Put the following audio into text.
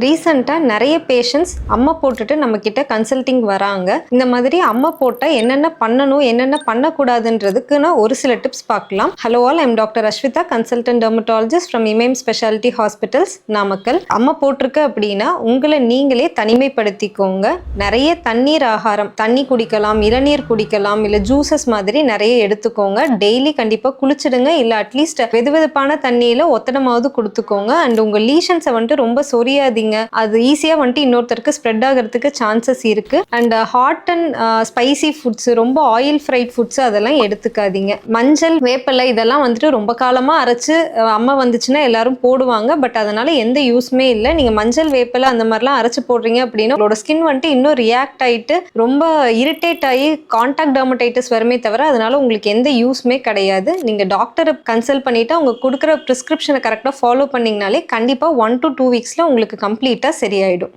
ரீசெண்டா நிறைய பேஷண்ட்ஸ் அம்மை போட்டுட்டு நம்ம கிட்ட கன்சல்டிங் வராங்க. இந்த மாதிரி அம்மை போட்டா என்னென்ன பண்ணணும், என்னென்ன பண்ணக்கூடாதுன்றதுக்குன்னு ஒரு சில டிப்ஸ் பார்க்கலாம். Hello all, I'm doctor Aswitha, consultant dermatologist from இமேம் ஸ்பெஷாலிட்டி ஹாஸ்பிட்டல்ஸ், நாமக்கல். அம்மை போட்டிருக்கு அப்படின்னா உங்களை நீங்களே தனிமைப்படுத்திக்கோங்க. நிறைய தண்ணீர் ஆகாரம், தண்ணி குடிக்கலாம், இளநீர் குடிக்கலாம், இல்லை ஜூசஸ் மாதிரி நிறைய எடுத்துக்கோங்க. டெய்லி கண்டிப்பாக குளிச்சிடுங்க, இல்லை அட்லீஸ்ட் வெதுவெதுப்பான தண்ணியில் ஒத்தடமாவது கொடுத்துக்கோங்க. அண்ட் உங்கள் லீஷன்ஸை வந்துட்டு ரொம்ப சொரியாதீங்க. அது ஈஸியாக வந்துட்டு இன்னொருத்தருக்கு ஸ்ப்ரெட் ஆகிறதுக்கு சான்சஸ் இருக்கு. And hot and spicy foods, ரொம்ப ஆயில் ஃப்ரைட் ஃபுட்ஸ் அதெல்லாம் எடுத்துக்காதீங்க. மஞ்சள், வேப்பிலை இதெல்லாம் வந்துட்டு ரொம்ப காலமாக அரைச்சு அம்மை வந்துச்சுன்னா எல்லாரும் போடுவாங்க. பட் அதனால எந்த யூஸ்மே இல்லை. நீங்கள் மஞ்சள், வேப்பிலை அந்த மாதிரிலாம் அரைச்சு போடுறீங்க அப்படின்னா உங்களோட ஸ்கின் வந்துட்டு இன்னும் ரியாக்ட் ஆகிட்டு ரொம்ப இரிட்டேட் ஆகி கான்டாக்ட் டெர்மடைட்டிஸ் வருமே தவிர அதனால உங்களுக்கு எந்த யூஸ்மே கிடையாது. நீங்கள் டாக்டரை கன்சல்ட் பண்ணிட்டு அவங்க கொடுக்குற ப்ரிஸ்கிரிப்ஷனை கரெக்டாக ஃபாலோ பண்ணிங்கனாலே கண்டிப்பாக 1 to 2 வீக்ஸில் உங்களுக்கு கம்ப்ளீட்டாக சரியாயிடும்.